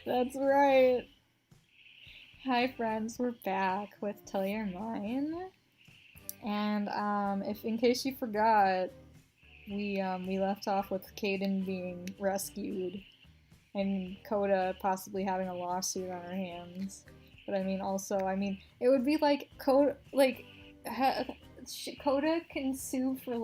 That's right. Hi friends, we're back with Tell Your Mine. And if in case you forgot, we left off with Caden being rescued and Coda possibly having a lawsuit on her hands. But it would be like Coda can sue for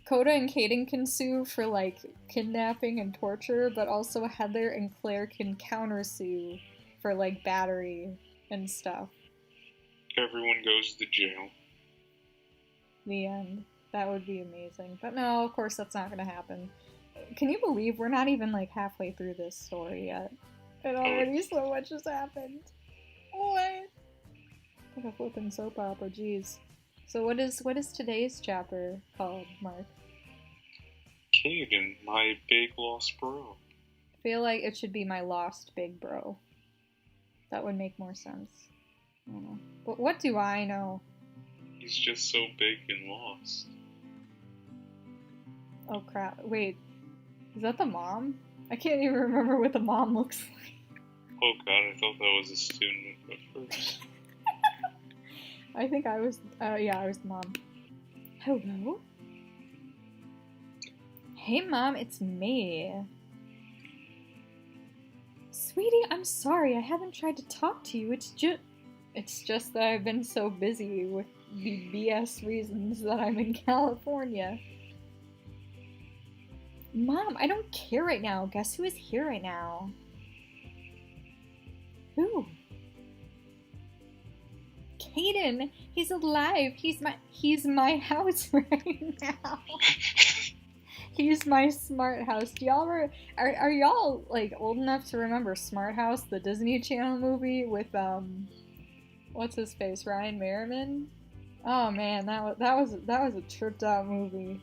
Coda and Caden can sue for kidnapping and torture, but also Heather and Claire can countersue for battery and stuff. Everyone goes to jail. The end. That would be amazing. But no, of course that's not gonna happen. Can you believe we're not even halfway through this story yet? And already so much has happened. What? Like a flippin' soap opera, jeez. So what is today's chapter called, Mark? Caden, my big lost bro. I feel like it should be my lost big bro. That would make more sense. I don't know. But what do I know? He's just so big and lost. Oh crap. Wait. Is that the mom? I can't even remember what the mom looks like. Oh god, I thought that was a student at first. I think I was, I was the mom. Hello? Hey mom, it's me. Sweetie, I'm sorry, I haven't tried to talk to you, it's just that I've been so busy with the BS reasons that I'm in California. Mom, I don't care right now. Guess who is here right now? Who? Caden! He's alive! He's my house right now! He's my smart house. Do y'all are y'all old enough to remember Smart House, the Disney Channel movie with what's his face, Ryan Merriman? Oh man, that was a tripped out movie.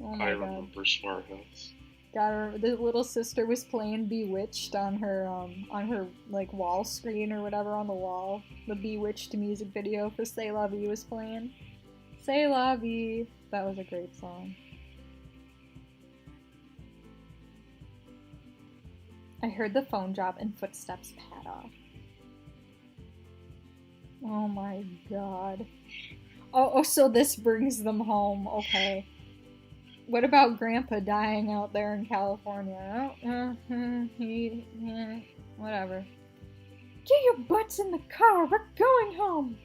Oh my god. I remember Smart House. Gotta remember, the little sister was playing Bewitched on her wall screen or whatever on the wall. The Bewitched music video for C'est La Vie was playing. C'est La Vie. That was a great song. I heard the phone drop and footsteps pad off. Oh my god. Oh, so this brings them home. Okay. What about Grandpa dying out there in California? Whatever. Get your butts in the car! We're going home!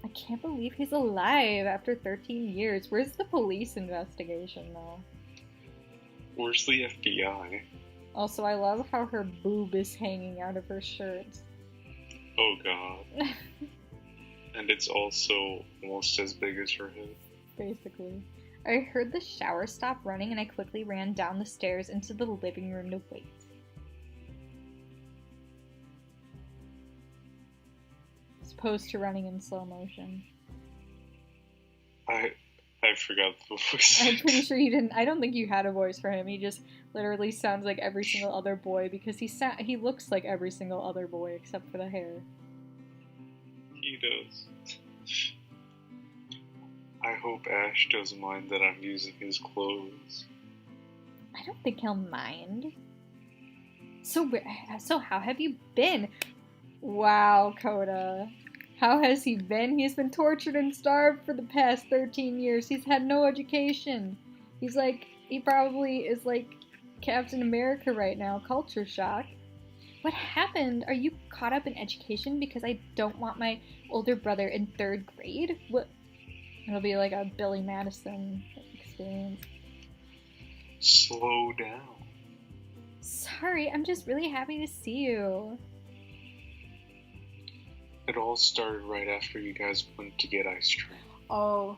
I can't believe he's alive after 13 years. Where's the police investigation, though? Where's the FBI? Also, I love how her boob is hanging out of her shirt. Oh god. And it's also almost as big as her head. Basically. I heard the shower stop running and I quickly ran down the stairs into the living room to wait. As opposed to running in slow motion. I forgot the voice. I'm pretty sure you didn't. I don't think you had a voice for him. He just literally sounds like every single other boy because he looks like every single other boy except for the hair. He does. I hope Ash doesn't mind that I'm using his clothes. I don't think he'll mind. So how have you been? Wow, Coda. How has he been? He's been tortured and starved for the past 13 years. He's had no education. He probably is like Captain America right now. Culture shock. What happened? Are you caught up in education because I don't want my older brother in 3rd grade? What? It'll be like a Billy Madison experience. Slow down. Sorry, I'm just really happy to see you. It all started right after you guys went to get ice cream. Oh,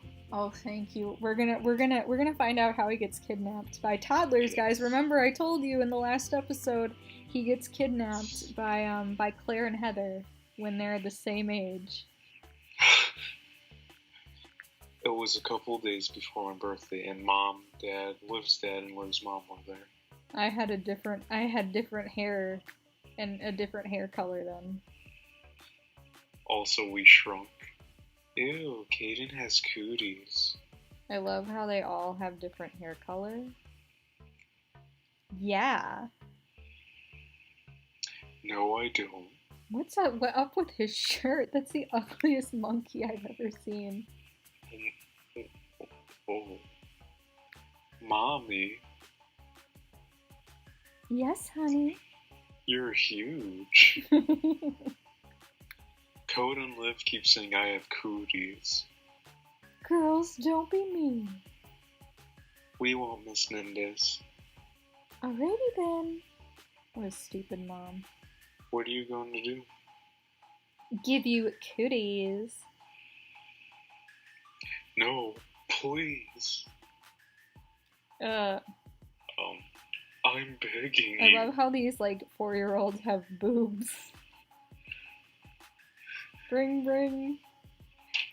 thank you. We're gonna find out how he gets kidnapped by toddlers, guys. Remember, I told you in the last episode he gets kidnapped by Claire and Heather when they're the same age. It was a couple days before my birthday, and Liv's dad and Liv's mom were there. I had different hair and a different hair color then. Also, we shrunk. Ew, Caden has cooties. I love how they all have different hair color. Yeah. No, I don't. What's up? What up with his shirt? That's the ugliest monkey I've ever seen. Oh. Mommy, Yes, honey. you're huge. Code and Liv keep saying I have cooties. Girls, don't be mean. We won't, Miss Mendez. Alrighty then. What a stupid mom. What are you going to do? Give you cooties. No, please. Uh, I'm begging I you. love how these, like, 4-year-olds have boobs. Bring.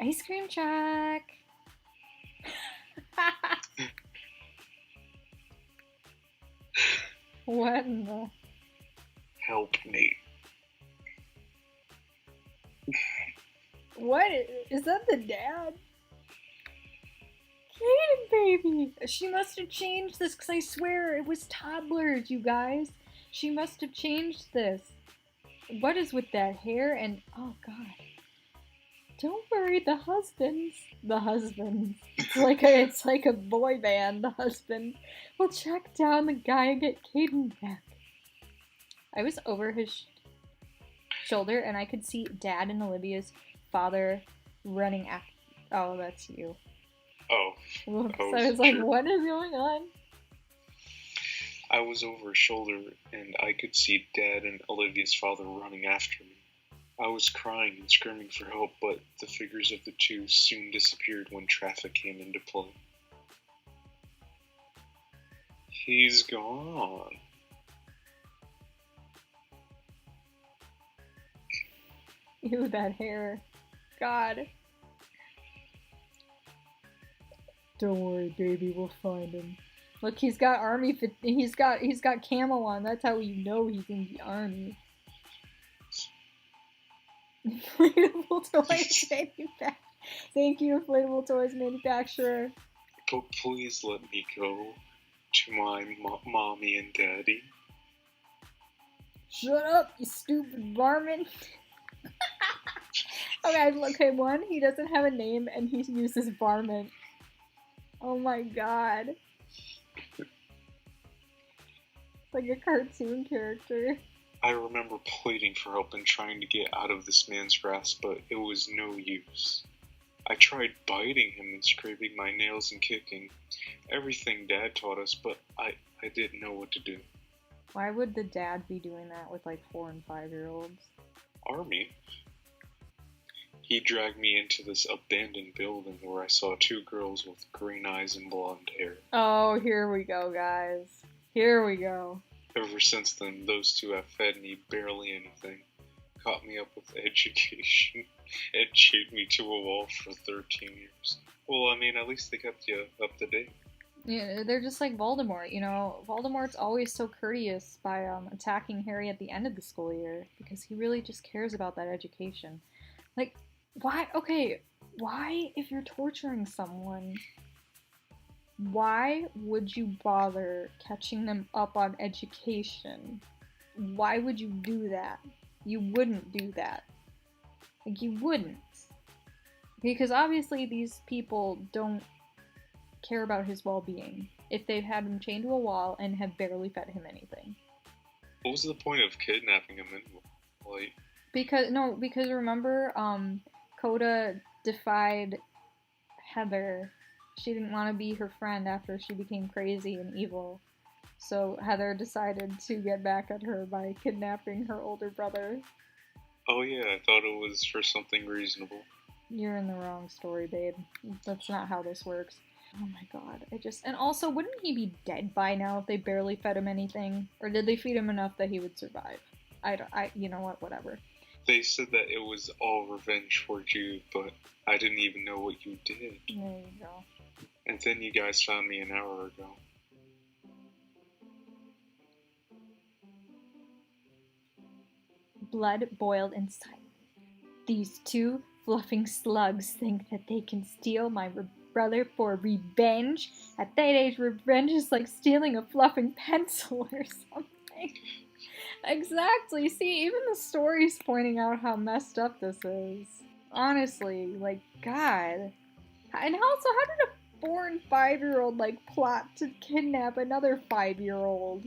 Ice cream truck. What in the... Help me. What? Is that the dad? Caden, baby! She must have changed this, because I swear it was toddlers, you guys. She must have changed this. What is with that hair and... Oh, God. Don't worry, the husbands. It's like a boy band, the husband. We'll track down the guy and get Caden back. I was over his shoulder and I could see Dad and Olivia's father running after... Oh, that's you. Oh. Whoops. I was like, sure. what is going on? I was over his shoulder and I could see Dad and Olivia's father running after me. I was crying and screaming for help, but the figures of the two soon disappeared when traffic came into play. He's gone. Ew, that hair. God. Don't worry, baby, we'll find him. Look, he's got army fit. He's got camo on. That's how you know he's in the army. Inflatable toys manufacturer. Thank you, inflatable toys manufacturer. But please let me go to my mommy and daddy. Shut up, you stupid varmint. Okay, one, he doesn't have a name and he uses varmint. Oh my god. It's like a cartoon character. I remember pleading for help and trying to get out of this man's grasp, but it was no use. I tried biting him and scraping my nails and kicking. Everything Dad taught us, but I didn't know what to do. Why would the dad be doing that with like 4 and 5-year-olds? Army. He dragged me into this abandoned building where I saw two girls with green eyes and blonde hair. Oh, here we go, guys. Here we go. Ever since then, those two have fed me barely anything, caught me up with education, and chained me to a wall for 13 years. Well, I mean, at least they kept you up to date. Yeah, they're just like Voldemort, you know. Voldemort's always so courteous by attacking Harry at the end of the school year because he really just cares about that education. Like, why? Okay, why, if you're torturing someone, why would you bother catching them up on education? Why would you do that? You wouldn't do that. Like, you wouldn't. Because obviously these people don't care about his well-being if they've had him chained to a wall and have barely fed him anything. What was the point of kidnapping him anyway? Like, because remember, Coda defied Heather. She didn't want to be her friend after she became crazy and evil. So Heather decided to get back at her by kidnapping her older brother. oh yeah, I thought it was for something reasonable. You're in the wrong story, babe. That's not how this works. Oh my god, and also, wouldn't he be dead by now if they barely fed him anything? Or did they feed him enough that he would survive? You know what, whatever. They said that it was all revenge for you, but I didn't even know what you did. There you go. And then you guys found me an hour ago. Blood boiled inside me. These two fluffing slugs think that they can steal my brother for revenge. At that age, revenge is like stealing a fluffing pencil or something. Exactly. See, even the story's pointing out how messed up this is. Honestly, like, God. And also, how did a 4 and 5-year-old, like, plot to kidnap another 5-year-old?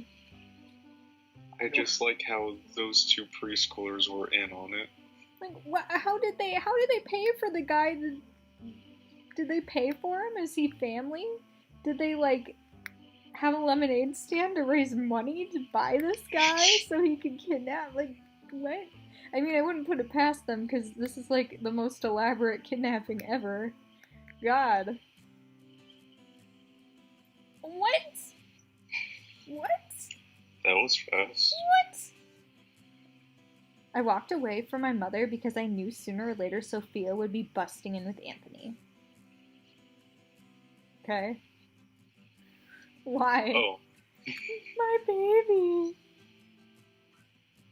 I just like how those two preschoolers were in on it. Like, what? How did they pay for the guy? Did they pay for him? Is he family? Did they, like, have a lemonade stand to raise money to buy this guy so he could kidnap? Like, what? I mean, I wouldn't put it past them because this is, like, the most elaborate kidnapping ever. God. What? What? That was fast. What? I walked away from my mother because I knew sooner or later Sophia would be busting in with Anthony. Okay. Why? Oh. My baby.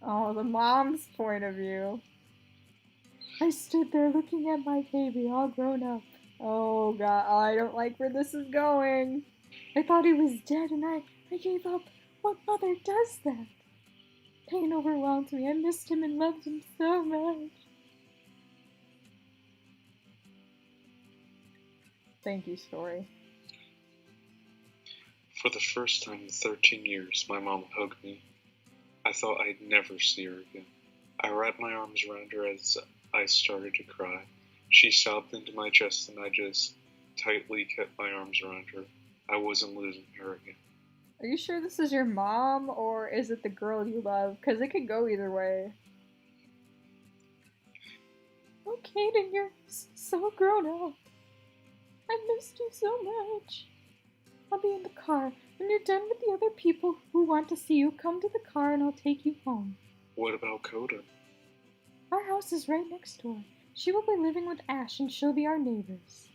Oh, the mom's point of view. I stood there looking at my baby all grown up. Oh God, I don't like where this is going. I thought he was dead and I gave up. What mother does that? Pain overwhelmed me. I missed him and loved him so much. Thank you, story. For the first time in 13 years, my mom hugged me. I thought I'd never see her again. I wrapped my arms around her as I started to cry. She sobbed into my chest and I just tightly kept my arms around her. I wasn't losing her again. Are you sure this is your mom or is it the girl you love? Because it could go either way. Oh, Caden, you're so grown up. I missed you so much. I'll be in the car. When you're done with the other people who want to see you, come to the car and I'll take you home. What about Coda? Our house is right next door. She will be living with Ash and she'll be our neighbors.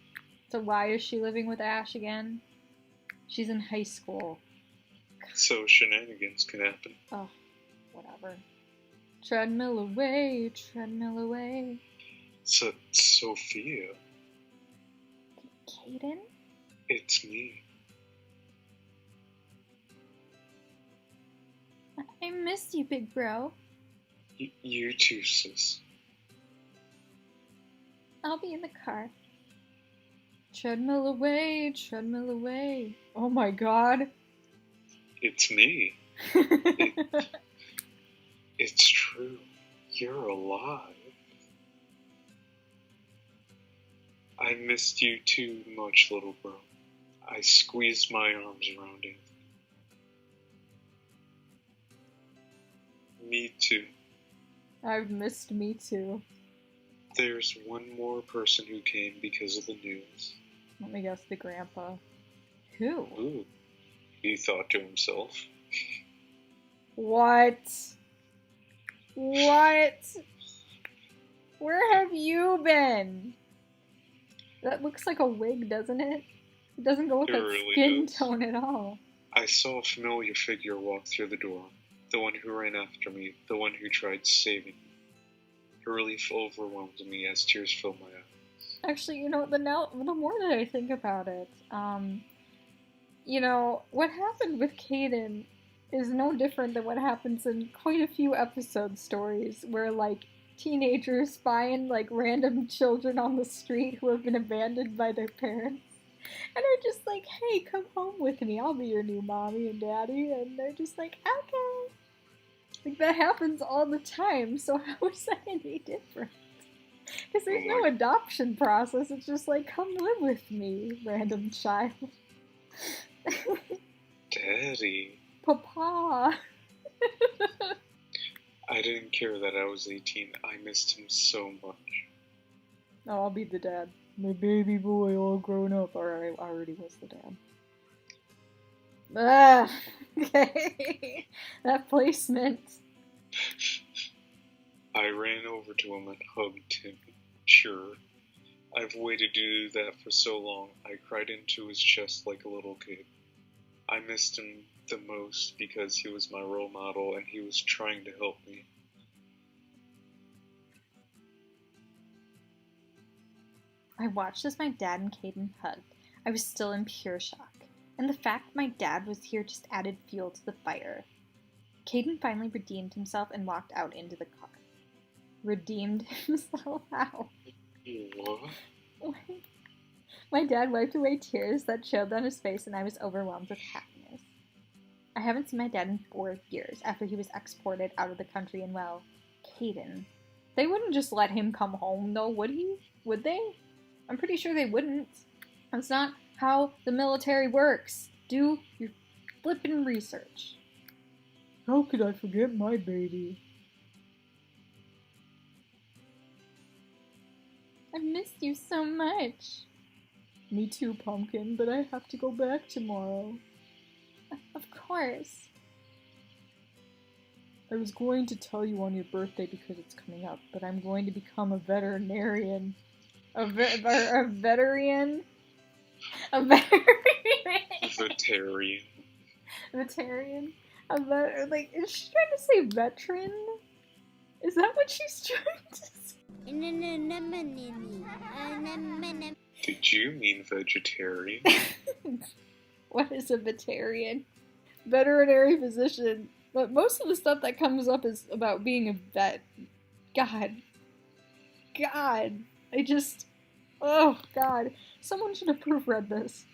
So why is she living with Ash again? She's in high school. So shenanigans can happen. Oh, whatever. Treadmill away, treadmill away. Sophia. Caden? It's me. I missed you, big bro. You too, sis. I'll be in the car. Treadmill away, treadmill away. Oh my God. It's me. It's true. You're alive. I missed you too much, little bro. I squeezed my arms around Anthony. Me too. I've missed me too. There's one more person who came because of the news. Let me guess, the grandpa. Who? Ooh. He thought to himself. What? What? Where have you been? That looks like a wig, doesn't it? It doesn't go with that really skin does. tone at all. I saw a familiar figure walk through the door. The one who ran after me. The one who tried saving me. Her relief overwhelmed me as tears filled my eyes. Actually, you know, the more that I think about it, you know, what happened with Caden is no different than what happens in quite a few episode stories where, like, teenagers find, like, random children on the street who have been abandoned by their parents and are just like, hey, come home with me, I'll be your new mommy and daddy, and they're just like, okay. Like, that happens all the time, so how is that any different? Because there's no adoption process, it's just like, come live with me, random child. Daddy. Papa. I didn't care that I was 18. I missed him so much. Oh, I'll be the dad. My baby boy all grown up. Alright, I already was the dad. Ah, okay. That placement. I ran over to him and hugged him. Sure. I've waited to do that for so long. I cried into his chest like a little kid. I missed him the most because he was my role model and he was trying to help me. I watched as my dad and Caden hugged. I was still in pure shock. And the fact my dad was here just added fuel to the fire. Caden finally redeemed himself and walked out into the car. Redeemed himself? How? What? My dad wiped away tears that chilled down his face, and I was overwhelmed with happiness. I haven't seen my dad in 4 years after he was exported out of the country, and well, Caden. They wouldn't just let him come home, though, would he? Would they? I'm pretty sure they wouldn't. That's not how the military works. Do your flippin' research. How could I forget my baby? I've missed you so much. Me too, Pumpkin, but I have to go back tomorrow. Of course. I was going to tell you on your birthday because it's coming up, but I'm going to become a veterinarian. A VETERIAN? A VETERIAN. VETERIAN? Like, is she trying to say veteran? Is that what she's trying to say? Did you mean vegetarian? What is a veterinarian? Veterinary physician. But most of the stuff that comes up is about being a vet. God. Oh, God. Someone should have proofread this.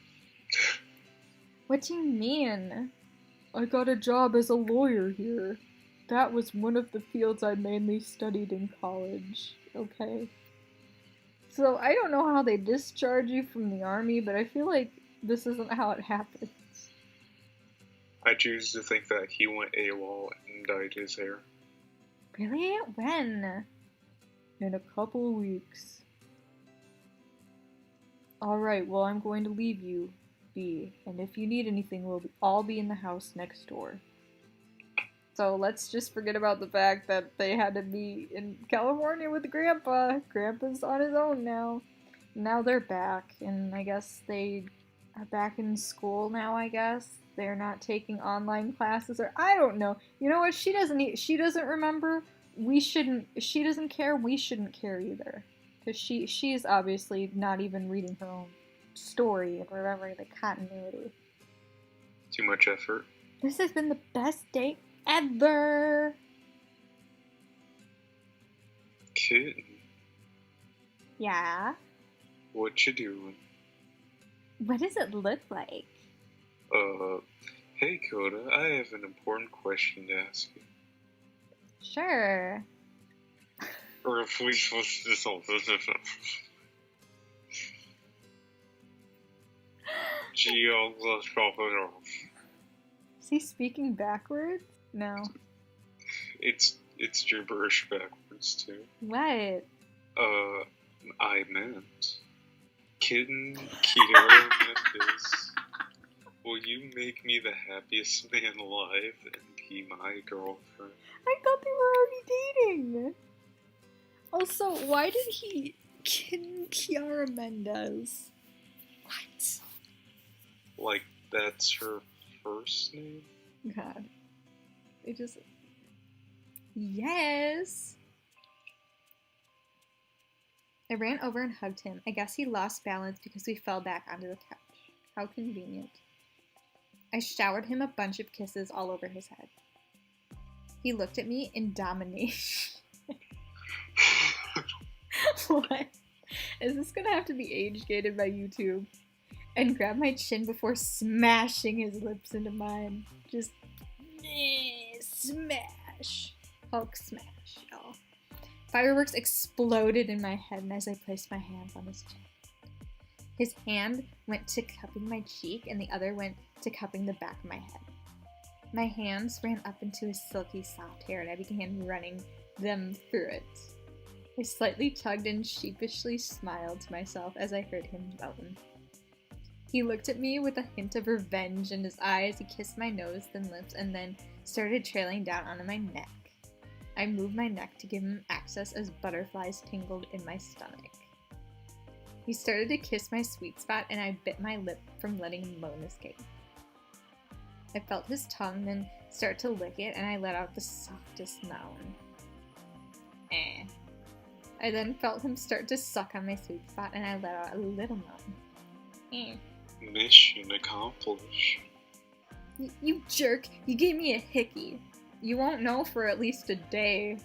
What do you mean? I got a job as a lawyer here. That was one of the fields I mainly studied in college. Okay. So I don't know how they discharge you from the army, but I feel like this isn't how it happens. I choose to think that he went AWOL and dyed his hair. Really? When? In a couple of weeks. Alright, well, I'm going to leave you be, and if you need anything, we'll all be in the house next door. So let's just forget about the fact that they had to be in California with Grandpa. Grandpa's on his own now. Now they're back, and I guess they are back in school now, I guess. They're not taking online classes, or I don't know. You know what? She doesn't remember. She doesn't care. We shouldn't care either. Because she's obviously not even reading her own story and remembering the continuity. Too much effort. This has been the best date ever. Kitten. Yeah? What you doing? What does it look like? Hey Coda, I have an important question to ask you. Sure. Or if we supposed to do something. Is he speaking backwards? No. It's gibberish backwards too. What? I meant Kitten Keto Mendes. Will you make me the happiest man alive and be my girlfriend? I thought they were already dating. Also, why did he Kiara Mendez? What? Like, that's her first name? God. They just... Yes! I ran over and hugged him. I guess he lost balance because we fell back onto the couch. How convenient. I showered him a bunch of kisses all over his head. He looked at me in domination. What? Is this gonna have to be age-gated by YouTube? And grabbed my chin before smashing his lips into mine. Just smash. Hulk smash, y'all. Fireworks exploded in my head and as I placed my hands on his chin. His hand went to cupping my cheek and the other went to cupping the back of my head. My hands ran up into his silky soft hair and I began running them through it. I slightly tugged and sheepishly smiled to myself as I heard him moan. He looked at me with a hint of revenge in his eyes. He kissed my nose, then lips, and then started trailing down onto my neck. I moved my neck to give him access as butterflies tingled in my stomach. He started to kiss my sweet spot and I bit my lip from letting a moan escape. I felt his tongue then start to lick it and I let out the softest moan. I then felt him start to suck on my sweet spot, and I let out a little moan. Mission accomplished. You jerk! You gave me a hickey. You won't know for at least a day.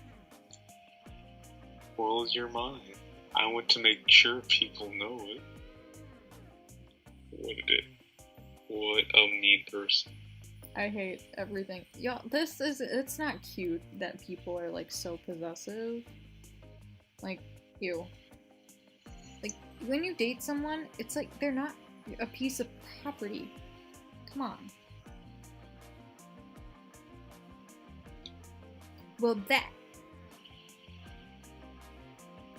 Well, you're mine. I want to make sure people know it. What a mean person. I hate everything. Y'all, it's not cute that people are, like, so possessive. Like, ew. Like, when you date someone, it's like they're not a piece of property. Come on. Well, that.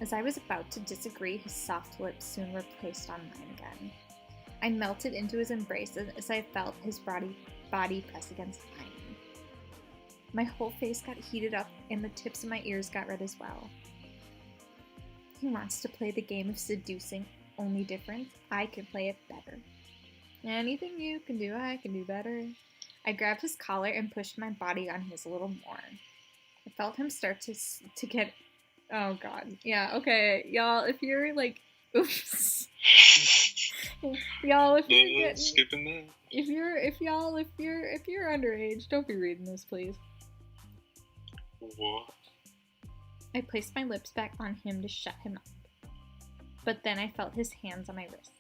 As I was about to disagree, his soft lips soon were placed on mine again. I melted into his embrace as I felt his body press against mine. My whole face got heated up and the tips of my ears got red as well. He wants to play the game of seducing, only difference, I can play it better. Anything you can do, I can do better. I grabbed his collar and pushed my body on his a little more. I felt him start to get... Oh god. Yeah, okay. Y'all, if you're like... Oops. Y'all, if you're getting... Skipping that. If you're underage, don't be reading this, please. What? I placed my lips back on him to shut him up. But then I felt his hands on my wrists.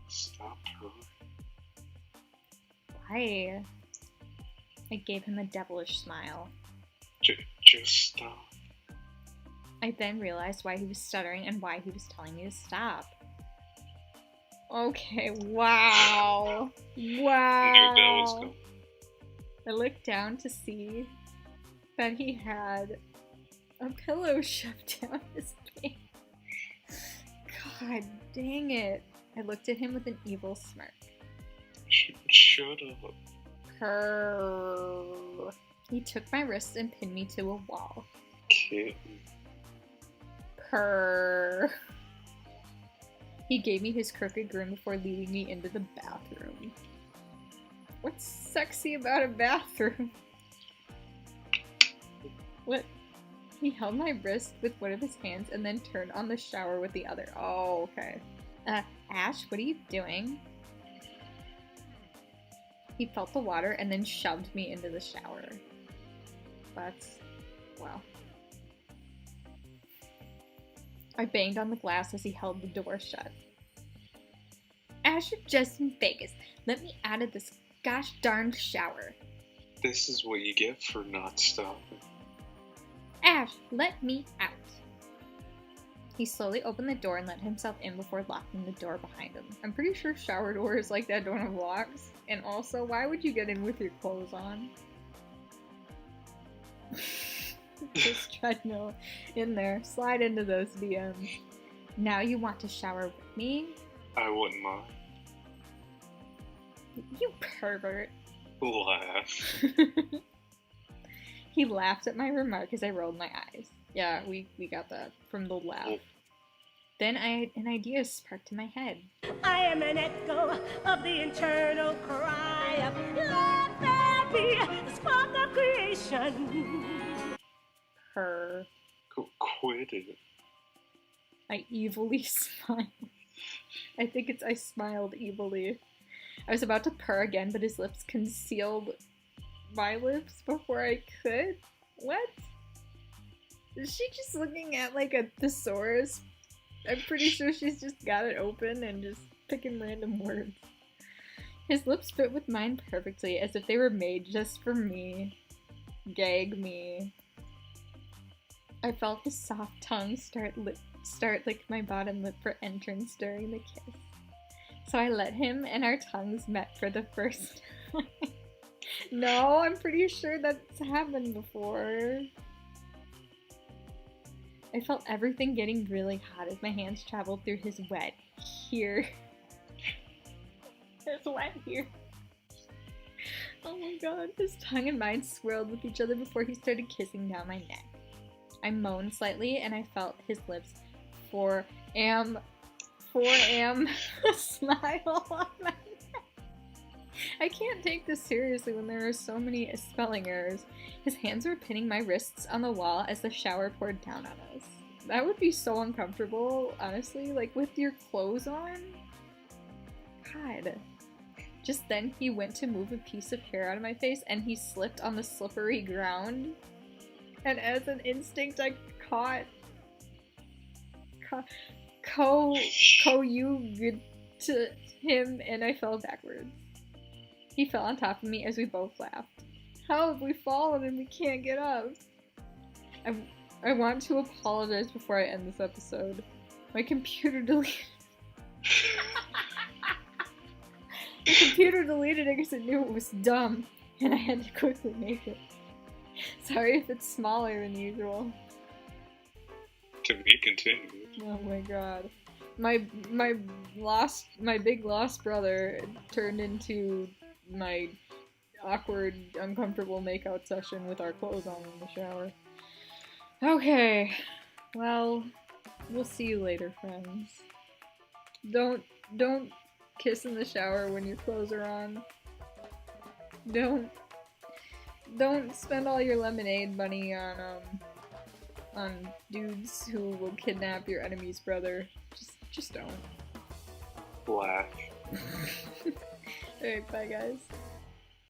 Stop her. Why? I gave him a devilish smile. Just stop. I then realized why he was stuttering and why he was telling me to stop. Okay, wow. Wow. Knew that was coming. I looked down to see that he had a pillow shoved down his pants. God dang it. I looked at him with an evil smirk. Shut up. Purr. He took my wrist and pinned me to a wall. Kitten. Purr. He gave me his crooked grin before leading me into the bathroom. What's sexy about a bathroom? What? He held my wrist with one of his hands and then turned on the shower with the other. Oh, okay. Ash, what are you doing? He felt the water and then shoved me into the shower. That's... wow. I banged on the glass as he held the door shut. Ash, you're just in Vegas. Let me out of this gosh darned shower. This is what you get for not stopping. Ash, let me out. He slowly opened the door and let himself in before locking the door behind him. I'm pretty sure shower doors like that don't have locks. And also, why would you get in with your clothes on? Just treadmill in there. Slide into those DMs. Now you want to shower with me? I wouldn't mind. You pervert. Laugh. He laughed at my remark as I rolled my eyes. Yeah, we got that from the laugh. Oh. Then an idea sparked in my head. I am an echo of the internal cry of let there be the spark of creation. Purr. Quit it. I evilly smiled. I think I smiled evilly. I was about to purr again, but his lips concealed my lips before I could. What? Is she just looking at like a thesaurus? I'm pretty sure she's just got it open and just picking random words. His lips fit with mine perfectly, as if they were made just for me. Gag me. I felt his soft tongue start lick my bottom lip for entrance during the kiss. So I let him and our tongues met for the first time. No, I'm pretty sure that's happened before. I felt everything getting really hot as my hands traveled through his wet here. His wet here. Oh my god, his tongue and mine swirled with each other before he started kissing down my neck. I moaned slightly and I felt his lips for am smile on my neck. I can't take this seriously when there are so many spelling errors. His hands were pinning my wrists on the wall as the shower poured down on us. That would be so uncomfortable, honestly, like with your clothes on. God. Just then he went to move a piece of hair out of my face and he slipped on the slippery ground. And as an instinct, I caught you to him and I fell backwards. He fell on top of me as we both laughed. How have we fallen and we can't get up? I want to apologize before I end this episode. My computer deleted it because it knew it was dumb, and I had to quickly make it. Sorry if it's smaller than usual. To be continued. Oh my god. My big lost brother turned into my awkward, uncomfortable makeout session with our clothes on in the shower. Okay, well, we'll see you later, friends. Don't kiss in the shower when your clothes are on. Don't spend all your lemonade money on dudes who will kidnap your enemy's brother. Just don't. Laugh. Alright, bye guys.